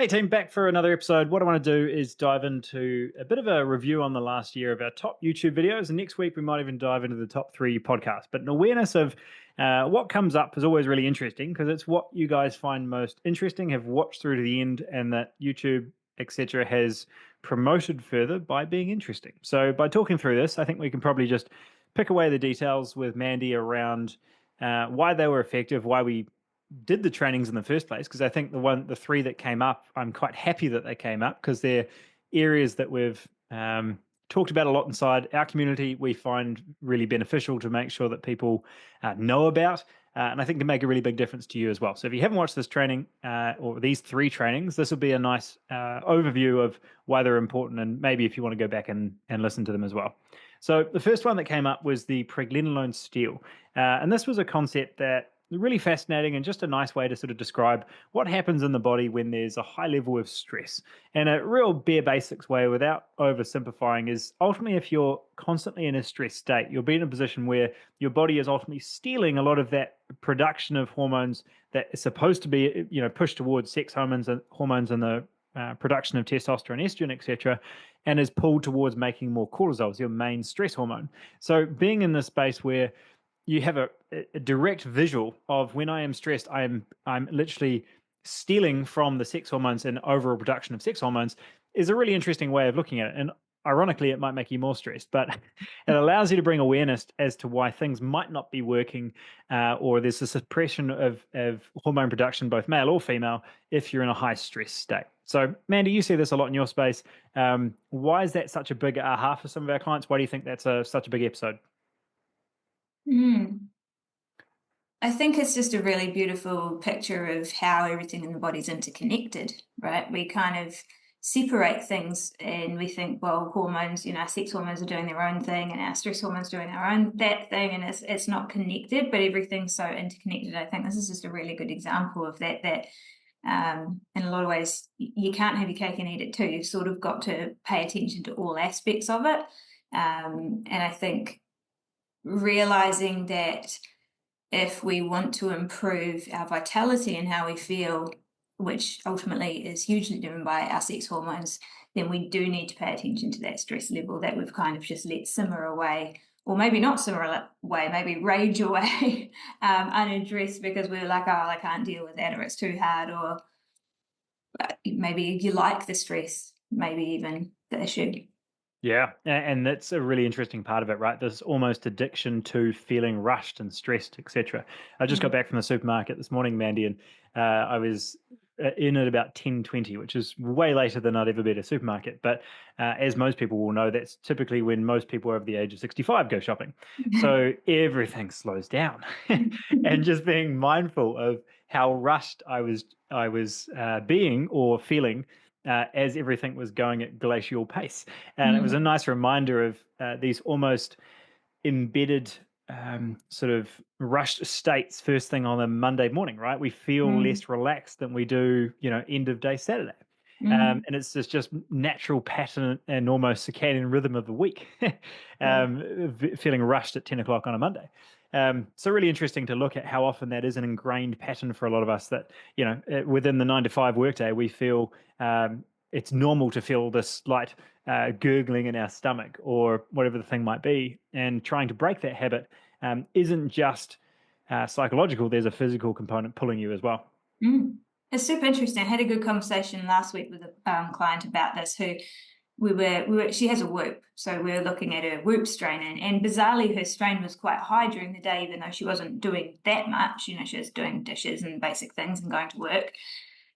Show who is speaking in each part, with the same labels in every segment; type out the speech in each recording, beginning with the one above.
Speaker 1: Hey team, back for another episode. What I want to do is dive into a bit of a review on the last year of our top YouTube videos, and next week we might even dive into the top three podcasts. But an awareness of what comes up is always really interesting because it's what you guys find most interesting, have watched through to the end, and that YouTube, etc., has promoted further by being interesting. So by talking through this, I think we can probably just pick away the details with Mandy around why they were effective, why we did the trainings in the first place, because I think the three that came up, I'm quite happy that they came up because they're areas that we've talked about a lot inside our community. We find really beneficial to make sure that people know about, and I think can make a really big difference to you as well. So if you haven't watched this training or these three trainings, this will be a nice overview of why they're important, and maybe if you want to go back and listen to them as well. So the first one that came up was the pregnenolone steal, and this was a concept that really fascinating and just a nice way to sort of describe what happens in the body when there's a high level of stress. And a real bare basics way, without oversimplifying, is ultimately if you're constantly in a stress state, you'll be in a position where your body is ultimately stealing a lot of that production of hormones that is supposed to be, pushed towards sex hormones and the production of testosterone, estrogen, etc., and is pulled towards making more cortisol, your main stress hormone. So being in this space where you have a direct visual of when I am stressed, I'm literally stealing from the sex hormones and overall production of sex hormones is a really interesting way of looking at it. And ironically, it might make you more stressed, but it allows you to bring awareness as to why things might not be working, or there's a suppression of hormone production, both male or female, if you're in a high stress state. So, Mandy, you see this a lot in your space. Why is that such a big aha for some of our clients? Why do you think that's such a big episode?
Speaker 2: Mm. I think it's just a really beautiful picture of how everything in the body's interconnected, right? We kind of separate things and we think, well, hormones, our sex hormones are doing their own thing and our stress hormones doing their own that thing, and it's not connected, but everything's so interconnected. I think this is just a really good example of that in a lot of ways you can't have your cake and eat it too. You've sort of got to pay attention to all aspects of it. And I think realizing that if we want to improve our vitality and how we feel, which ultimately is hugely driven by our sex hormones, then we do need to pay attention to that stress level that we've kind of just let simmer away, or maybe not simmer away, maybe rage away unaddressed because we're like, oh, I can't deal with that, or it's too hard, or maybe you like the stress, maybe even the issue.
Speaker 1: Yeah, and that's a really interesting part of it, right? This almost addiction to feeling rushed and stressed, etc. I just got
Speaker 2: Mm.
Speaker 1: back from the supermarket this morning, Mandy, and I was in at about 10:20, which is way later than I'd ever been at a supermarket. But as most people will know, that's typically when most people over the age of 65 go shopping. So everything slows down, and just being mindful of how rushed I was being or feeling as everything was going at glacial pace. And it was a
Speaker 2: Mm.
Speaker 1: nice reminder of these almost embedded sort of rushed states first thing on a Monday morning, right? We feel
Speaker 2: Mm.
Speaker 1: less relaxed than we do, end of day Saturday.
Speaker 2: Mm.
Speaker 1: And it's just natural pattern and almost circadian rhythm of the week,
Speaker 2: Yeah.
Speaker 1: feeling rushed at 10 o'clock on a Monday. So really interesting to look at how often that is an ingrained pattern for a lot of us that, within the 9 to 5 workday, we feel it's normal to feel this slight gurgling in our stomach or whatever the thing might be. And trying to break that habit isn't just psychological, there's a physical component pulling you as well.
Speaker 2: Mm. It's super interesting. I had a good conversation last week with a client about this who she has a whoop. So we were looking at her whoop strain, and bizarrely her strain was quite high during the day, even though she wasn't doing that much. She was doing dishes and basic things and going to work.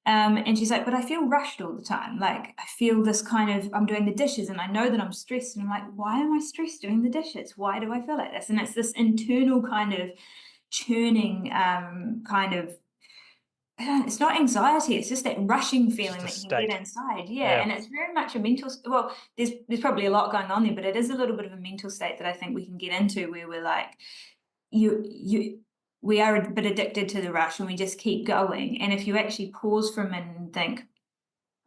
Speaker 2: And she's like, but I feel rushed all the time. Like I feel this kind of, I'm doing the dishes and I know that I'm stressed. And I'm like, why am I stressed doing the dishes? Why do I feel like this? And it's this internal kind of churning kind of it's not anxiety, it's just that rushing
Speaker 1: Just
Speaker 2: feeling
Speaker 1: a
Speaker 2: that you can get
Speaker 1: state.
Speaker 2: inside, yeah,
Speaker 1: Yeah.
Speaker 2: and it's very much a mental well, there's probably a lot going on there, but it is a little bit of a mental state that I think we can get into where we're like, you we are a bit addicted to the rush and we just keep going, and if you actually pause for a minute and think,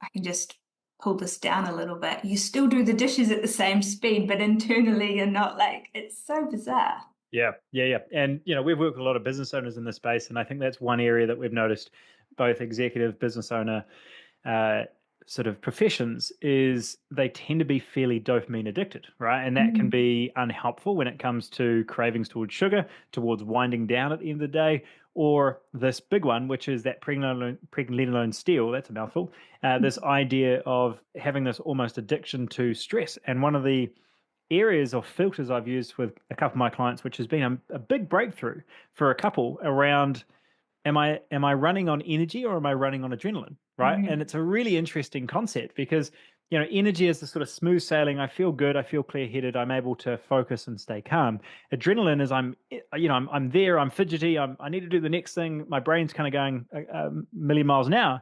Speaker 2: "I can just pull this down a little bit," you still do the dishes at the same speed, but internally you're not like it's so bizarre.
Speaker 1: Yeah, yeah, yeah. And, we've worked with a lot of business owners in this space. And I think that's one area that we've noticed both executive business owner uh, sort of professions is they tend to be fairly dopamine addicted, right? And that can
Speaker 2: Mm.
Speaker 1: be unhelpful when it comes to cravings towards sugar, towards winding down at the end of the day, or this big one, which is that pregnenolone steal. That's a mouthful. This idea of having this almost addiction to stress. And one of the areas or filters I've used with a couple of my clients, which has been a big breakthrough for a couple around am I running on energy or am I running on adrenaline? Right. And
Speaker 2: Mm.
Speaker 1: it's a really interesting concept because energy is the sort of smooth sailing. I feel good. I feel clear headed. I'm able to focus and stay calm. Adrenaline is I'm there. I'm fidgety. I need to do the next thing. My brain's kind of going a million miles an hour.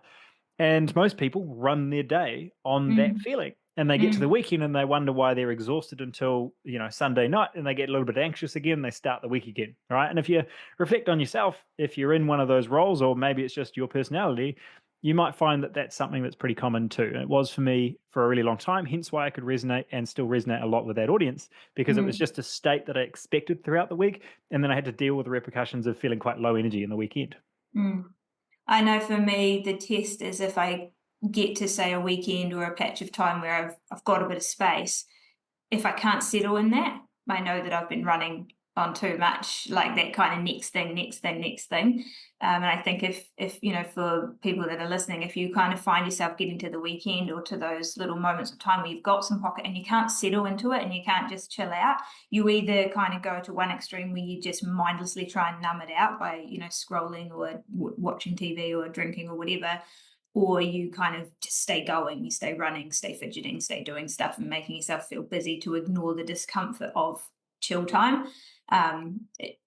Speaker 1: And most people run their day on that
Speaker 2: Mm.
Speaker 1: feeling. And they get to the
Speaker 2: Mm.
Speaker 1: weekend and they wonder why they're exhausted until, Sunday night and they get a little bit anxious again. They start the week again. Right. And if you reflect on yourself, if you're in one of those roles, or maybe it's just your personality, you might find that that's something that's pretty common too. And it was for me for a really long time, hence why I could resonate and still resonate a lot with that audience because it was
Speaker 2: Mm.
Speaker 1: just a state that I expected throughout the week. And then I had to deal with the repercussions of feeling quite low energy in the weekend.
Speaker 2: Mm. I know for me, the test is if I get to say a weekend or a patch of time where I've got a bit of space, if I can't settle in that, I know that I've been running on too much, like that kind of next thing, next thing, next thing. And I think if for people that are listening, if you kind of find yourself getting to the weekend or to those little moments of time where you've got some pocket and you can't settle into it and you can't just chill out, you either kind of go to one extreme where you just mindlessly try and numb it out by scrolling or watching TV or drinking or whatever, or you kind of just stay going, you stay running, stay fidgeting, stay doing stuff and making yourself feel busy to ignore the discomfort of chill time.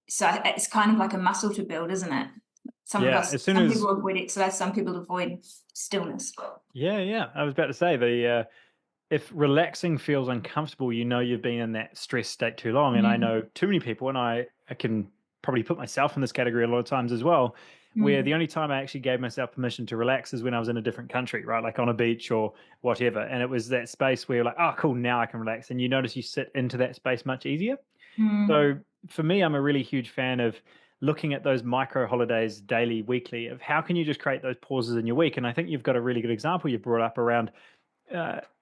Speaker 2: So it's kind of like a muscle to build, isn't it?
Speaker 1: Yeah. As soon
Speaker 2: Some
Speaker 1: as
Speaker 2: people avoid exercise, some people avoid stillness.
Speaker 1: Yeah, yeah. I was about to say if relaxing feels uncomfortable, you've been in that stress state too long. And I
Speaker 2: Mm.
Speaker 1: know too many people, and I can probably put myself in this category a lot of times as well, where the
Speaker 2: Mm.
Speaker 1: only time I actually gave myself permission to relax is when I was in a different country, right? Like on a beach or whatever. And it was that space where you're like, oh, cool, now I can relax. And you notice you sit into that space much easier.
Speaker 2: Mm.
Speaker 1: So for me, I'm a really huge fan of looking at those micro holidays daily, weekly, of how can you just create those pauses in your week. And I think you've got a really good example you've brought up around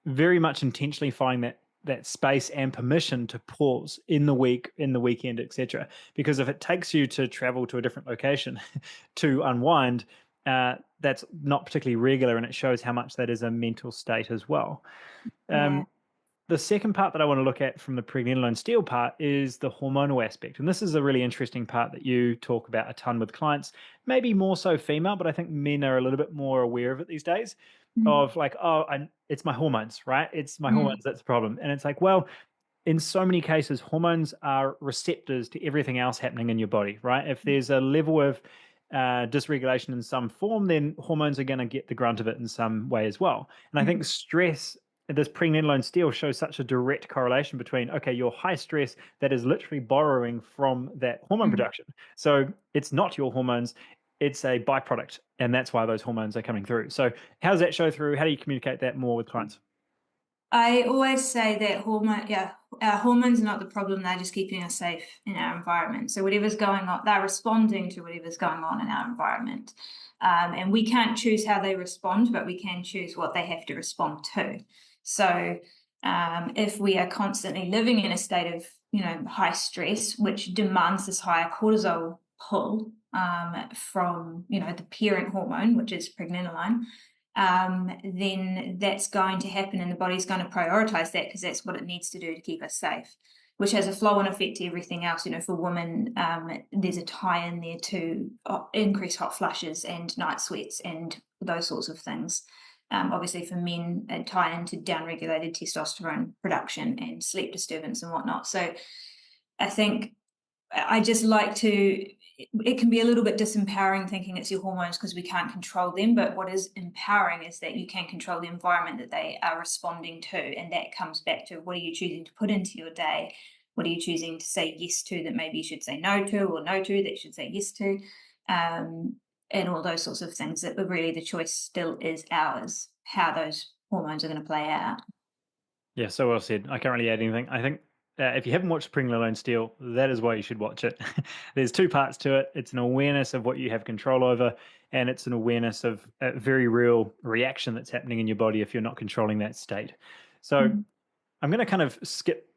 Speaker 1: very much intentionally finding that space and permission to pause in the week, in the weekend, etc. Because if it takes you to travel to a different location to unwind, that's not particularly regular, and it shows how much that is a mental state as well.
Speaker 2: Yeah.
Speaker 1: Um, the second part that I want to look at from the pregnenolone steal part is the hormonal aspect. And this is a really interesting part that you talk about a ton with clients, maybe more so female, but I think men are a little bit more aware of it these days
Speaker 2: Mm.
Speaker 1: of like, oh, it's my hormones, right? It's my
Speaker 2: Mm.
Speaker 1: hormones that's the problem. And it's like, well, in so many cases, hormones are receptors to everything else happening in your body, right? If there's a level of dysregulation in some form, then hormones are going to get the grunt of it in some way as well. And I think
Speaker 2: Mm.
Speaker 1: stress, this pregnenolone steal shows such a direct correlation between, okay, your high stress that is literally borrowing from that hormone
Speaker 2: Mm.
Speaker 1: production. So it's not your hormones, it's a byproduct. And that's why those hormones are coming through. So how does that show through? How do you communicate that more with clients?
Speaker 2: I always say that our hormones are not the problem. They're just keeping us safe in our environment. So whatever's going on, they're responding to whatever's going on in our environment. And we can't choose how they respond, but we can choose what they have to respond to. So if we are constantly living in a state of, high stress, which demands this higher cortisol pull from, the parent hormone, which is pregnenolone, then that's going to happen and the body's going to prioritize that because that's what it needs to do to keep us safe, which has a flow-on effect to everything else. For women, there's a tie in there to increase hot flushes and night sweats and those sorts of things. Obviously, for men, a tie into downregulated testosterone production and sleep disturbance and whatnot. So I think I just like to, it can be a little bit disempowering thinking it's your hormones because we can't control them. But what is empowering is that you can control the environment that they are responding to. And that comes back to what are you choosing to put into your day? What are you choosing to say yes to that maybe you should say no to, or no to that you should say yes to? And all those sorts of things that really the choice still is ours, how those hormones are going to play out.
Speaker 1: Yeah, so well said. I can't really add anything. I think if you haven't watched Bring Alone Steel, that is why you should watch it. There's two parts to it. It's an awareness of what you have control over, and it's an awareness of a very real reaction that's happening in your body if you're not controlling that state. So
Speaker 2: Mm.
Speaker 1: I'm going to kind of skip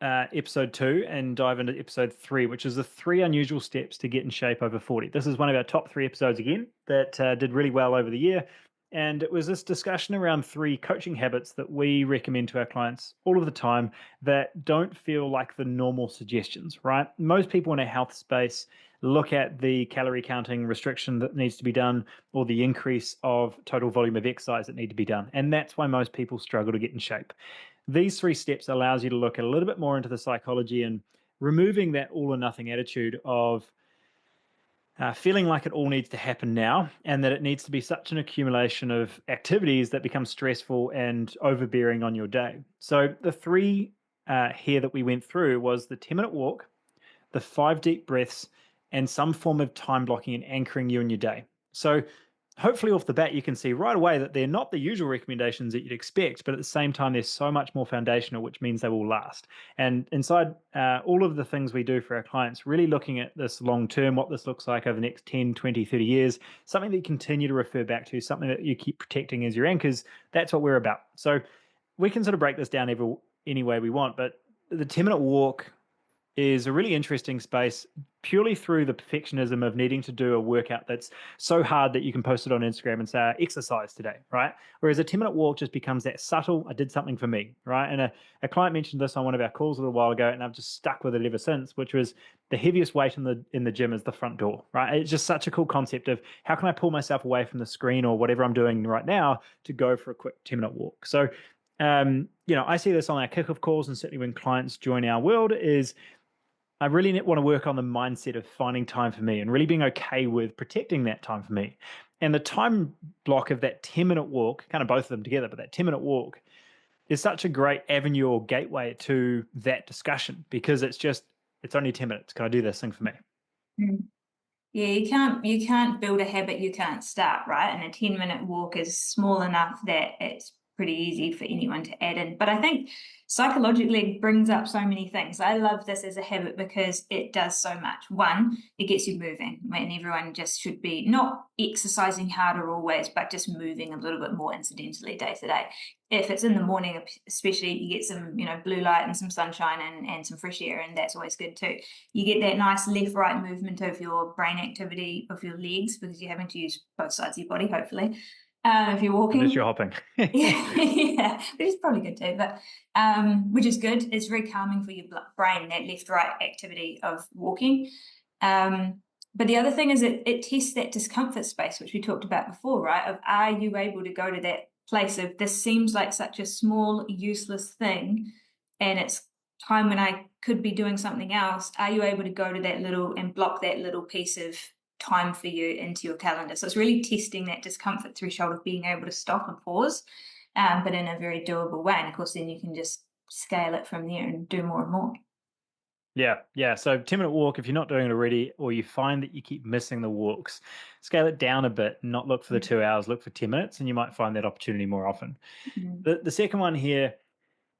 Speaker 1: episode 2 and dive into episode 3, which is the 3 unusual steps to get in shape over 40. This is one of our top 3 episodes again that did really well over the year. And it was this discussion around 3 coaching habits that we recommend to our clients all of the time that don't feel like the normal suggestions, right? Most people in a health space look at the calorie counting restriction that needs to be done or the increase of total volume of exercise that need to be done. And that's why most people struggle to get in shape. These 3 steps allows you to look a little bit more into the psychology and removing that all or nothing attitude of feeling like it all needs to happen now and that it needs to be such an accumulation of activities that become stressful and overbearing on your day. So the 3 here that we went through was the 10-minute walk, the 5 deep breaths, and some form of time blocking and anchoring you in your day. So hopefully off the bat you can see right away that they're not the usual recommendations that you'd expect, but at the same time they're so much more foundational, which means they will last. And inside all of the things we do for our clients, really looking at this long term, what this looks like over the next 10, 20, 30 years, something that you continue to refer back to, something that you keep protecting as your anchors. That's what we're about. So we can sort of break this down any way we want, but the 10-minute walk is a really interesting space purely through the perfectionism of needing to do a workout that's so hard that you can post it on Instagram and say, exercise today, right? Whereas a 10-minute walk just becomes that subtle, I did something for me, right? And a client mentioned this on one of our calls a little while ago, and I've just stuck with it ever since, which was the heaviest weight in the gym is the front door, right? It's just such a cool concept of how can I pull myself away from the screen or whatever I'm doing right now to go for a quick 10-minute walk. So, I see this on our kickoff calls, and certainly when clients join our world is I really want to work on the mindset of finding time for me and really being okay with protecting that time for me. And the time block of that 10-minute walk, kind of both of them together, but that 10-minute walk is such a great avenue or gateway to that discussion because it's only 10 minutes. Can I do this thing for me?
Speaker 2: Mm. Yeah, you can't build a habit you can't start, right? And a 10-minute walk is small enough that it's pretty easy for anyone to add in. But I think psychologically it brings up so many things. I love this as a habit because it does so much. One, it gets you moving, and everyone just should be not exercising harder always, but just moving a little bit more incidentally day to day. If it's in the morning, especially, you get some, blue light and some sunshine and some fresh air, and that's always good too. You get that nice left-right movement of your brain activity of your legs because you're having to use both sides of your body, hopefully. If you're
Speaker 1: Unless you're
Speaker 2: walking,
Speaker 1: hopping.
Speaker 2: yeah, which is probably good too, but which is good. It's very calming for your brain, that left-right activity of walking. But the other thing is it tests that discomfort space, which we talked about before, right? Of are you able to go to that place of this seems like such a small, useless thing, and it's time when I could be doing something else. Are you able to go to that little and block that little piece of time for you into your calendar? So it's really testing that discomfort threshold of being able to stop and pause, but in a very doable way. And of course, then you can just scale it from there and do more and more.
Speaker 1: Yeah, yeah. So 10-minute walk, if you're not doing it already, or you find that you keep missing the walks, scale it down a bit, not look for the 2 hours, look for 10 minutes, and you might find that opportunity more often.
Speaker 2: Mm.
Speaker 1: The second one here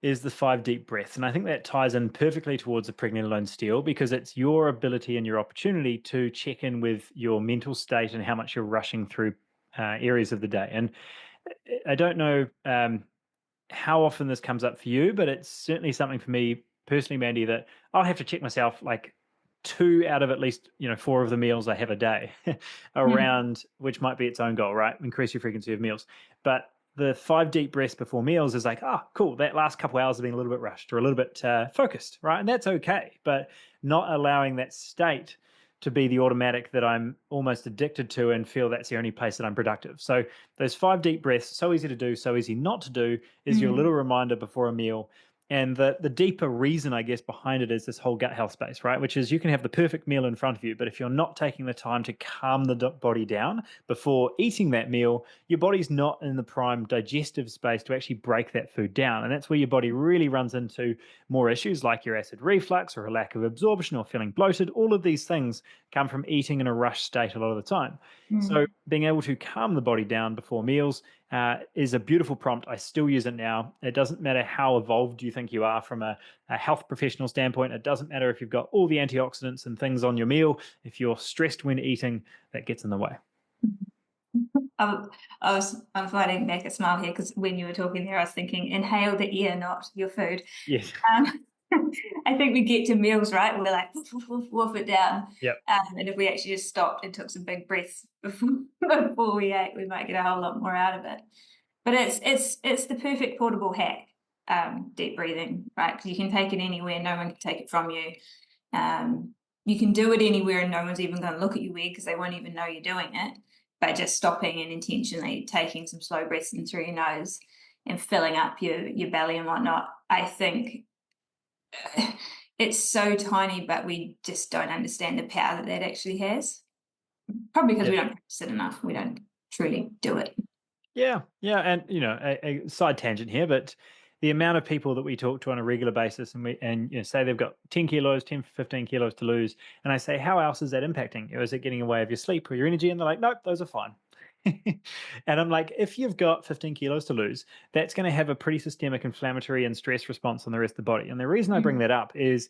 Speaker 1: is the 5 deep breaths. And I think that ties in perfectly towards the pregnant alone steel because it's your ability and your opportunity to check in with your mental state and how much you're rushing through areas of the day. And I don't know how often this comes up for you, but it's certainly something for me personally, Mandy, that I'll have to check myself like 2 out of at least 4 of the meals I have a day
Speaker 2: Mm.
Speaker 1: around, which might be its own goal, right? Increase your frequency of meals. But the 5 deep breaths before meals is like, oh, cool. That last couple hours have been a little bit rushed or a little bit focused, right? And that's okay. But not allowing that state to be the automatic that I'm almost addicted to and feel that's the only place that I'm productive. So those 5 deep breaths, so easy to do, so easy not to do, is your
Speaker 2: Mm.
Speaker 1: little reminder before a meal. And the deeper reason, I guess, behind it is this whole gut health space, right? Which is you can have the perfect meal in front of you, but if you're not taking the time to calm the body down before eating that meal, your body's not in the prime digestive space to actually break that food down. And that's where your body really runs into more issues like your acid reflux or a lack of absorption or feeling bloated. All of these things come from eating in a rush state a lot of the time. So
Speaker 2: Mm.
Speaker 1: being able to calm the body down before meals is a beautiful prompt. I still use it now. It doesn't matter how evolved you think you are from a health professional standpoint. It doesn't matter if you've got all the antioxidants and things on your meal. If you're stressed when eating, that gets in the way.
Speaker 2: I, I'm fighting back a smile here because when you were talking there, I was thinking, inhale the air, not your food.
Speaker 1: Yes.
Speaker 2: Um, I think we get to meals, right? And we're like, woof, woof, woof, woof it down.
Speaker 1: Yep.
Speaker 2: And if we actually just stopped and took some big breaths before we ate, we might get a whole lot more out of it. But it's the perfect portable hack, deep breathing, right? Because you can take it anywhere, no one can take it from you. You can do it anywhere and no one's even going to look at you weird because they won't even know you're doing it. But just stopping and intentionally taking some slow breaths in through your nose and filling up your belly and whatnot, I think it's so tiny, but we just don't understand the power that that actually has. Probably because we don't practice it enough. We don't truly do it.
Speaker 1: Yeah, yeah, and a side tangent here, but the amount of people that we talk to on a regular basis, and say they've got 10 kilos, 10, 15 kilos to lose, and I say, how else is that impacting you? Is it getting in the way of your sleep or your energy? And they're like, nope, those are fine. And I'm like, if you've got 15 kilos to lose, that's going to have a pretty systemic inflammatory and stress response on the rest of the body. And the reason I bring
Speaker 2: Mm,
Speaker 1: that up is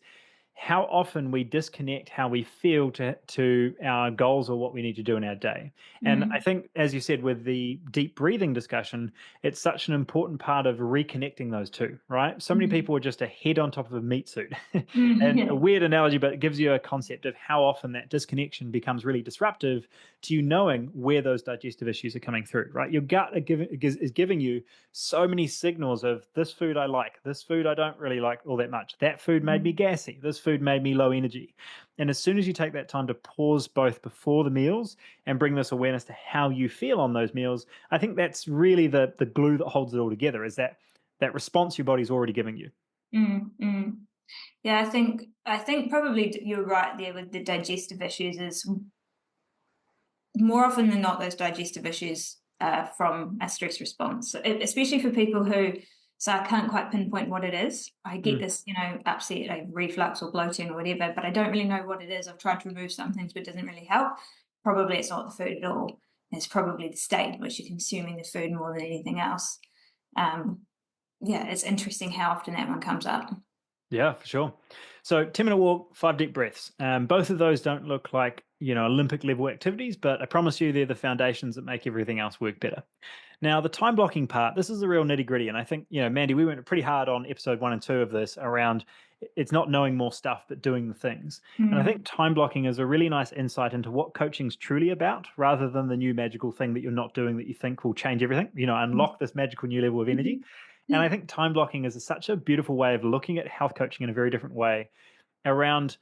Speaker 1: how often we disconnect how we feel to our goals or what we need to do in our day. And I
Speaker 2: mm,
Speaker 1: think, as you said, with the deep breathing discussion, it's such an important part of reconnecting those two, right? So many
Speaker 2: mm,
Speaker 1: people are just a head on top of a meat suit.
Speaker 2: mm,
Speaker 1: And
Speaker 2: yeah.
Speaker 1: a weird analogy, but it gives you a concept of how often that disconnection becomes really disruptive to you knowing where those digestive issues are coming through, right? Your gut is giving you so many signals of this food I like, this food I don't really like all that much. That food made me
Speaker 2: Mm,
Speaker 1: gassy, this food made me low energy. And as soon as you take that time to pause both before the meals and bring this awareness to how you feel on those meals, I think that's really the glue that holds it all together, is that response your body's already giving you.
Speaker 2: mm. Yeah, I think probably you're right there with the digestive issues is more often than not those digestive issues from a stress response. So especially for people who so I can't quite pinpoint what it is. I get
Speaker 1: Mm,
Speaker 2: this, upset, like reflux or bloating or whatever, but I don't really know what it is. I've tried to remove some things, but it doesn't really help. Probably it's not the food at all. It's probably the state in which you're consuming the food more than anything else. Um, yeah, it's interesting how often that one comes up.
Speaker 1: yeah, for sure. So 10-minute walk, 5 deep breaths. Both of those don't look like, Olympic level activities, but I promise you they're the foundations that make everything else work better. Now, the time blocking part, this is the real nitty gritty. And I think, Mandy, we went pretty hard on episode 1 and 2 of this around it's not knowing more stuff, but doing the things. And I think
Speaker 2: Mm,
Speaker 1: time blocking is a really nice insight into what coaching's truly about rather than the new magical thing that you're not doing that you think will change everything, unlock this magical new level of energy. And I think time blocking is such a beautiful way of looking at health coaching in a very different way around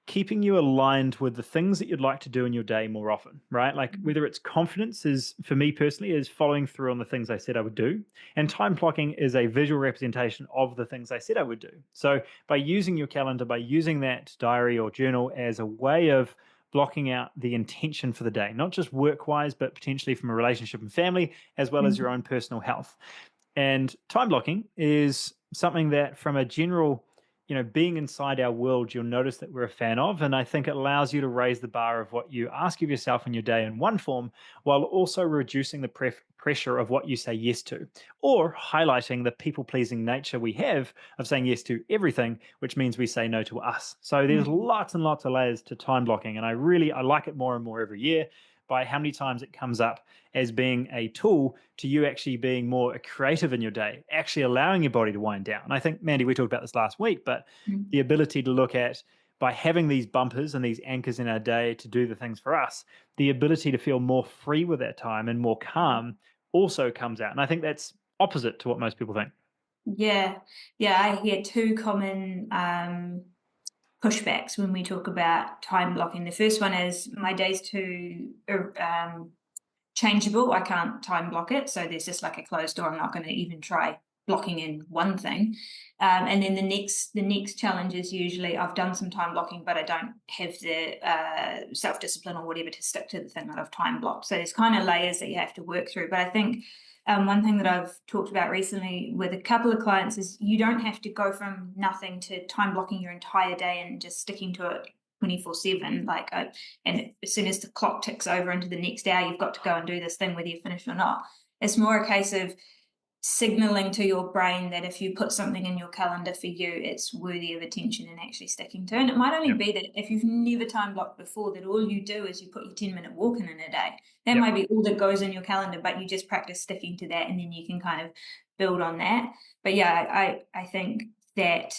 Speaker 1: keeping you aligned with the things that you'd like to do in your day more often, right? Like whether it's confidence is for me personally is following through on the things I said I would do. And time blocking is a visual representation of the things I said I would do. So by using your calendar, by using that diary or journal as a way of blocking out the intention for the day, not just work wise, but potentially from a relationship and family, as well as your
Speaker 2: mm,
Speaker 1: own personal health. And time blocking is something that, from a general, being inside our world, you'll notice that we're a fan of. And I think it allows you to raise the bar of what you ask of yourself in your day in one form, while also reducing the pressure of what you say yes to, or highlighting the people pleasing nature we have of saying yes to everything, which means we say no to us. So there's
Speaker 2: mm,
Speaker 1: lots and lots of layers to time blocking. And I like it more and more every year by how many times it comes up as being a tool to you actually being more creative in your day, actually allowing your body to wind down. And I think, Mandy, we talked about this last week, but
Speaker 2: mm.
Speaker 1: the ability to look at by having these bumpers and these anchors in our day to do the things for us, the ability to feel more free with that time and more calm also comes out. And I think that's opposite to what most people think.
Speaker 2: Yeah, yeah, I hear two common pushbacks when we talk about time blocking. The first one is my day's too changeable. I can't time block it, so there's just like a closed door. I'm not going to even try blocking in one thing. And then the next challenge is usually I've done some time blocking, but I don't have the self discipline or whatever to stick to the thing that I've time blocked. So there's kind of layers that you have to work through. But I think one thing that I've talked about recently with a couple of clients is you don't have to go from nothing to time blocking your entire day and just sticking to it 24/7. And as soon as the clock ticks over into the next hour, you've got to go and do this thing, whether you finish or not. It's more a case of signaling to your brain that if you put something in your calendar for you, it's worthy of attention and actually sticking to. And it might only
Speaker 1: Yep.
Speaker 2: be that if you've never time blocked before, that all you do is you put your 10-minute walk in a day. That
Speaker 1: Yep.
Speaker 2: might be all that goes in your calendar, but you just practice sticking to that and then you can kind of build on that. But yeah, I think that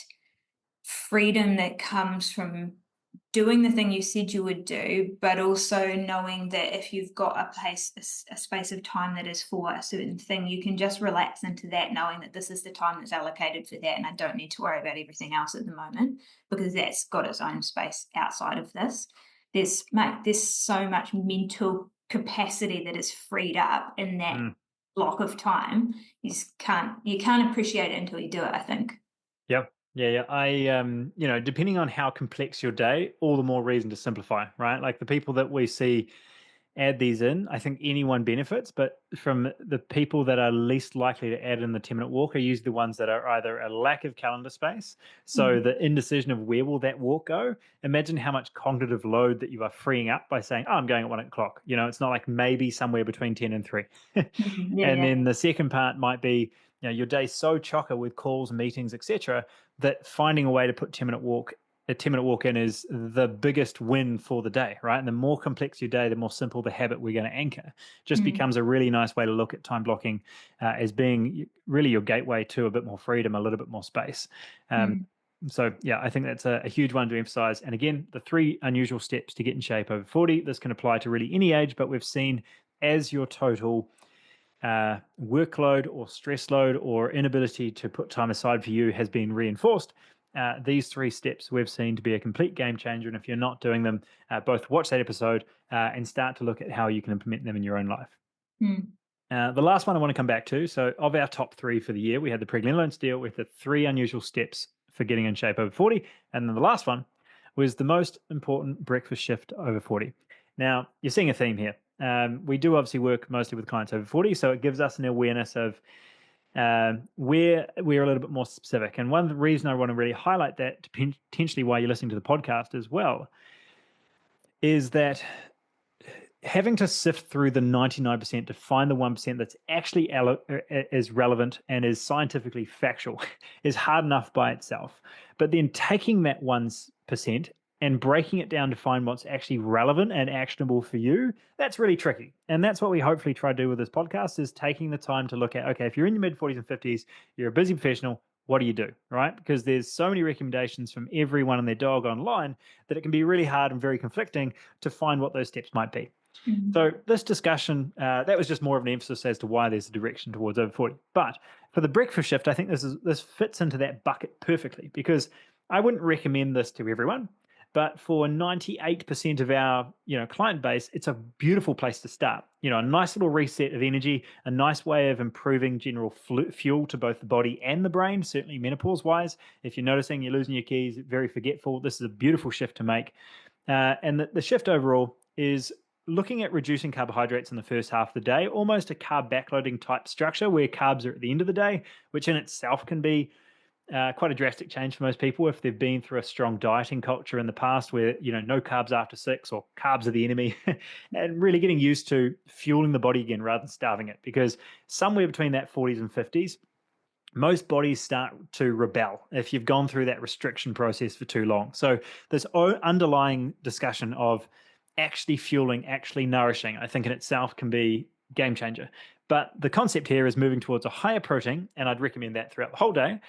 Speaker 2: freedom that comes from doing the thing you said you would do, but also knowing that if you've got a space of time that is for a certain thing, you can just relax into that, knowing that this is the time that's allocated for that, and I don't need to worry about everything else at the moment because that's got its own space outside of this. There's so much mental capacity that is freed up in that
Speaker 1: Mm.
Speaker 2: block of time. You can't appreciate it until you do it, I think.
Speaker 1: Yep. Yeah, yeah. Depending on how complex your day, all the more reason to simplify, right? Like the people that we see add these in, I think anyone benefits, but from the people that are least likely to add in the 10-minute walk are usually the ones that are either a lack of calendar space. So
Speaker 2: Mm,
Speaker 1: the indecision of where will that walk go? Imagine how much cognitive load that you are freeing up by saying, oh, I'm going at 1 o'clock. It's not like maybe somewhere between 10 and 3.
Speaker 2: yeah,
Speaker 1: And
Speaker 2: yeah.
Speaker 1: then the second part might be, your day's so chocker with calls, meetings, etc., that finding a way to put 10-minute walk in is the biggest win for the day, right? And the more complex your day, the more simple the habit we're going to anchor. Just
Speaker 2: Mm,
Speaker 1: becomes a really nice way to look at time blocking as being really your gateway to a bit more freedom, a little bit more space. Um,
Speaker 2: mm,
Speaker 1: so yeah, I think that's a huge one to emphasize. And again, the 3 unusual steps to get in shape over 40. This can apply to really any age, but we've seen as your total workload or stress load or inability to put time aside for you has been reinforced, these 3 steps we've seen to be a complete game changer. And if you're not doing them, both watch that episode and start to look at how you can implement them in your own life.
Speaker 2: mm,
Speaker 1: The last one I want to come back to. So, of our top 3 for the year, we had the pregnenolone deal with the 3 unusual steps for getting in shape over 40. And then the last one was the most important breakfast shift over 40. Now, you're seeing a theme here. We do obviously work mostly with clients over 40, so it gives us an awareness of where we're a little bit more specific. And one reason I want to really highlight that, potentially why you're listening to the podcast as well, is that having to sift through the 99% to find the 1% that's actually is relevant and is scientifically factual is hard enough by itself. But then taking that 1% and breaking it down to find what's actually relevant and actionable for you, that's really tricky. And that's what we hopefully try to do with this podcast is taking the time to look at, okay, if you're in your mid 40s and 50s, you're a busy professional, what do you do, right? Because there's so many recommendations from everyone and their dog online that it can be really hard and very conflicting to find what those steps might be.
Speaker 2: mm,
Speaker 1: So this discussion, that was just more of an emphasis as to why there's a direction towards over 40. But for the breakfast shift, I think this fits into that bucket perfectly because I wouldn't recommend this to everyone, but for 98% of our client base, it's a beautiful place to start. A nice little reset of energy, a nice way of improving general fuel to both the body and the brain. Certainly menopause wise, if you're noticing you're losing your keys, very forgetful, this is a beautiful shift to make. And the shift overall is looking at reducing carbohydrates in the first half of the day, almost a carb backloading type structure where carbs are at the end of the day, which in itself can be quite a drastic change for most people if they've been through a strong dieting culture in the past where, no carbs after 6 or carbs are the enemy and really getting used to fueling the body again rather than starving it. Because somewhere between that 40s and 50s, most bodies start to rebel if you've gone through that restriction process for too long. So this underlying discussion of actually fueling, actually nourishing, I think in itself can be game changer. But the concept here is moving towards a higher protein, and I'd recommend that throughout the whole day,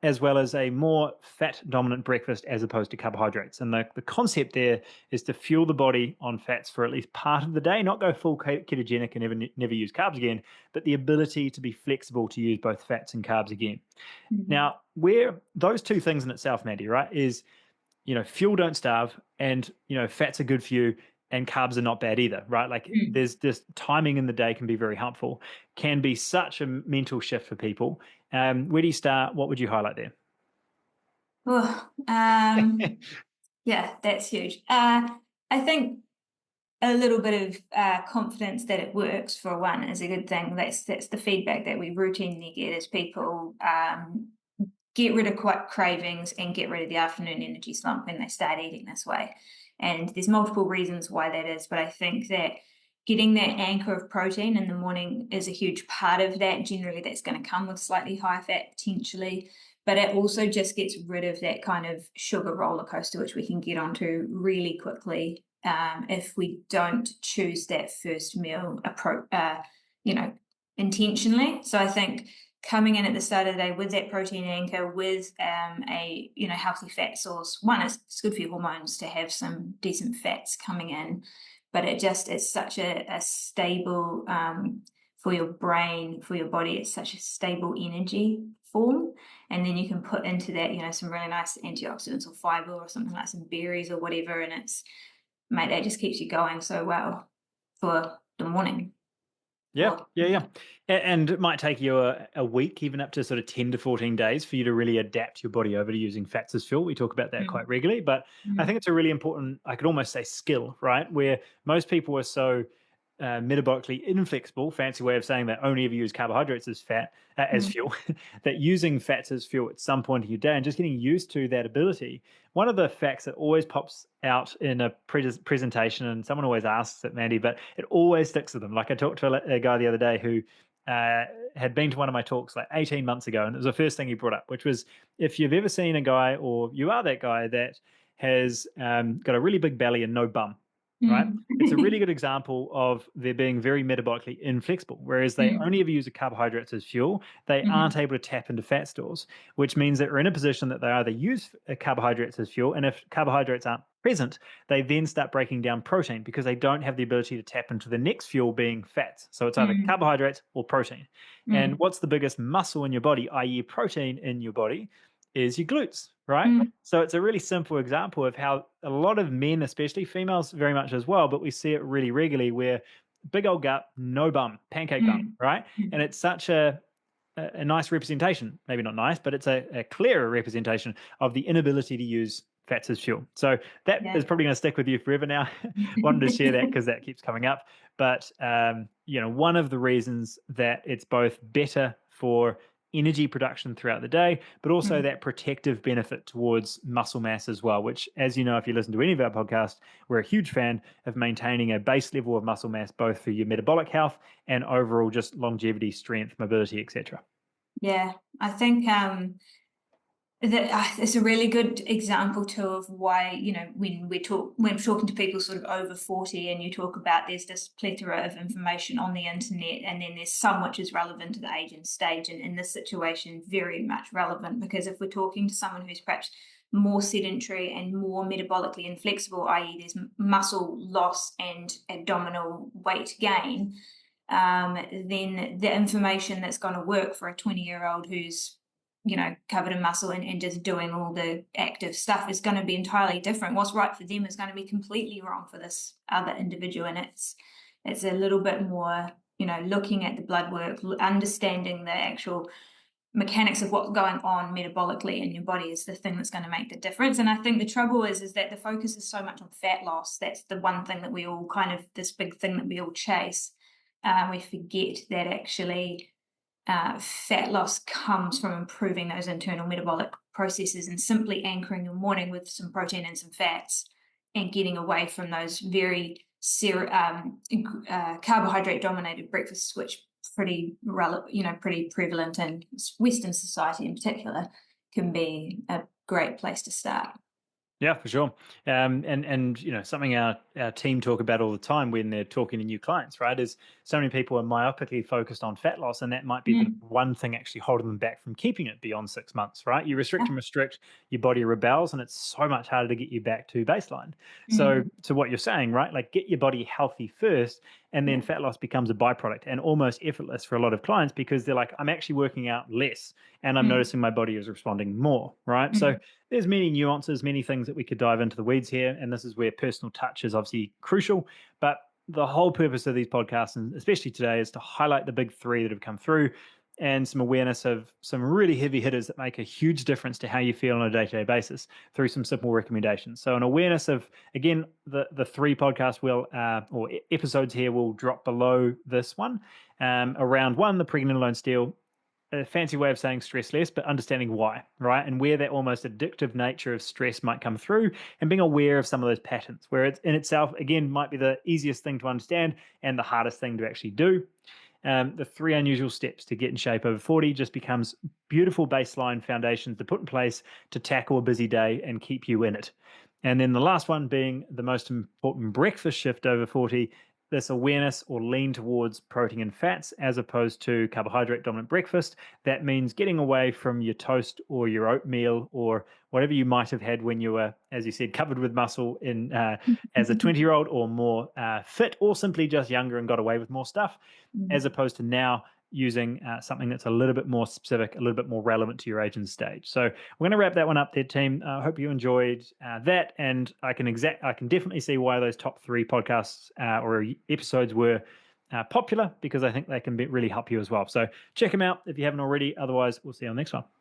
Speaker 1: as well as a more fat dominant breakfast as opposed to carbohydrates. And the concept there is to fuel the body on fats for at least part of the day, not go full ketogenic and never use carbs again, but the ability to be flexible to use both fats and carbs again.
Speaker 2: mm,
Speaker 1: Now, where those two things in itself, Mandy, right, is, fuel don't starve and, fats are good for you and carbs are not bad either, right? Like
Speaker 2: mm.
Speaker 1: there's this timing in the day can be very helpful, can be such a mental shift for people. Where do you start? What would you highlight there?
Speaker 2: Oh, yeah, that's huge. I think a little bit of confidence that it works for one is a good thing. That's the feedback that we routinely get as people get rid of cravings and get rid of the afternoon energy slump when they start eating this way. And there's multiple reasons why that is, but I think that getting that anchor of protein in the morning is a huge part of that. Generally, that's going to come with slightly higher fat potentially, but it also just gets rid of that kind of sugar roller coaster, which we can get onto really quickly if we don't choose that first meal, you know, intentionally. So I think coming in at the start of the day with that protein anchor, with a healthy fat source, one, it's good for your hormones to have some decent fats coming in, but it's such a stable for your brain, for your body. It's such a stable energy form, and then you can put into that some really nice antioxidants or fiber or something like some berries or whatever, and that just keeps you going so well for the morning.
Speaker 1: Yeah,
Speaker 2: Or
Speaker 1: yeah, yeah. And it might take you a week, even up to sort of 10 to 14 days for you to really adapt your body over to using fats as fuel. We talk about that
Speaker 2: mm,
Speaker 1: quite regularly, but I
Speaker 2: mm,
Speaker 1: think it's a really important, I could almost say skill, right? Where most people are so metabolically inflexible, fancy way of saying that only ever use carbohydrates as fat, as
Speaker 2: mm,
Speaker 1: fuel, that using fats as fuel at some point of your day and just getting used to that ability. One of the facts that always pops out in a presentation, and someone always asks it, Mandy, but it always sticks with them. Like I talked to a guy the other day who had been to one of my talks like 18 months ago, and it was the first thing he brought up, which was if you've ever seen a guy, or you are that guy that has got a really big belly and no bum, right?
Speaker 2: mm,
Speaker 1: It's a really good example of there being very metabolically inflexible. Whereas they
Speaker 2: mm,
Speaker 1: only ever use the carbohydrates as fuel, they aren't
Speaker 2: mhm,
Speaker 1: able to tap into fat stores, which means that we're in a position that they either use carbohydrates as fuel, and if carbohydrates aren't present, they then start breaking down protein because they don't have the ability to tap into the next fuel being fats. So it's either
Speaker 2: mm,
Speaker 1: carbohydrates or protein. And
Speaker 2: mm,
Speaker 1: what's the biggest muscle in your body, i.e., protein in your body, is your glutes, right?
Speaker 2: mm,
Speaker 1: So it's a really simple example of how a lot of men, especially females, very much as well, but we see it really regularly where big old gut, no bum, pancake bum,
Speaker 2: mm,
Speaker 1: right? And
Speaker 2: mm.
Speaker 1: it's such a nice representation, maybe not nice, but it's a clearer representation of the inability to use fats as fuel. So that
Speaker 2: Yeah.
Speaker 1: is probably going to stick with you forever now. Wanted to share that because that keeps coming up. But one of the reasons that it's both better for energy production throughout the day, but also
Speaker 2: Mm.
Speaker 1: that protective benefit towards muscle mass as well, which, as you know, if you listen to any of our podcasts, we're a huge fan of maintaining a base level of muscle mass, both for your metabolic health and overall just longevity, strength, mobility, etc.
Speaker 2: Yeah, I think it's a really good example too of why when we're talking to people sort of over 40, and you talk about there's this plethora of information on the internet, and then there's some which is relevant to the age and stage, and in this situation very much relevant, because if we're talking to someone who's perhaps more sedentary and more metabolically inflexible, i.e. there's muscle loss and abdominal weight gain, then the information that's going to work for a 20-year-old who's covered in muscle and just doing all the active stuff is going to be entirely different. What's right for them is going to be completely wrong for this other individual, and it's a little bit more looking at the blood work, understanding the actual mechanics of what's going on metabolically in your body is the thing that's going to make the difference. And I think the trouble is that the focus is so much on fat loss. That's the one thing that we all kind of, this big thing that we all chase. We forget that actually fat loss comes from improving those internal metabolic processes, and simply anchoring your morning with some protein and some fats, and getting away from those very carbohydrate dominated breakfasts, which pretty prevalent in Western society in particular, can be a great place to start.
Speaker 1: Yeah, for sure. And something our team talk about all the time when they're talking to new clients, right? Is so many people are myopically focused on fat loss, and that might be the
Speaker 2: Mm,
Speaker 1: one thing actually holding them back from keeping it beyond 6 months, right? You restrict
Speaker 2: yeah.
Speaker 1: and restrict, your body rebels, and it's so much harder to get you back to baseline. So,
Speaker 2: Mm,
Speaker 1: to what you're saying, right? Like get your body healthy first, and then
Speaker 2: yeah.
Speaker 1: fat loss becomes a byproduct and almost effortless for a lot of clients because they're like, I'm actually working out less, and I'm
Speaker 2: Mm,
Speaker 1: noticing my body is responding more, right? So
Speaker 2: mm,
Speaker 1: there's many nuances, many things that we could dive into the weeds here, and this is where personal touch is obviously crucial. But the whole purpose of these podcasts, and especially today, is to highlight the big three that have come through and some awareness of some really heavy hitters that make a huge difference to how you feel on a day-to-day basis through some simple recommendations. So an awareness of, again, the three podcasts episodes here will drop below this one. Around one, the pregnant alone steal, a fancy way of saying stress less, but understanding why, right? And where that almost addictive nature of stress might come through and being aware of some of those patterns, where it's in itself, again, might be the easiest thing to understand and the hardest thing to actually do. The three unusual steps to get in shape over 40 just becomes beautiful baseline foundations to put in place to tackle a busy day and keep you in it. And then the last one being the most important breakfast shift over 40, this awareness or lean towards protein and fats as opposed to carbohydrate dominant breakfast. That means getting away from your toast or your oatmeal or whatever you might have had when you were, as you said, covered with muscle in as a 20-year-old, or more fit, or simply just younger and got away with more stuff, as opposed to now using something that's a little bit more specific, a little bit more relevant to your age and stage. So we're going to wrap that one up there, team. I hope you enjoyed that, and I can definitely see why those top three podcasts or episodes were popular, because I think they can really help you as well. So check them out if you haven't already. Otherwise, we'll see you on the next one.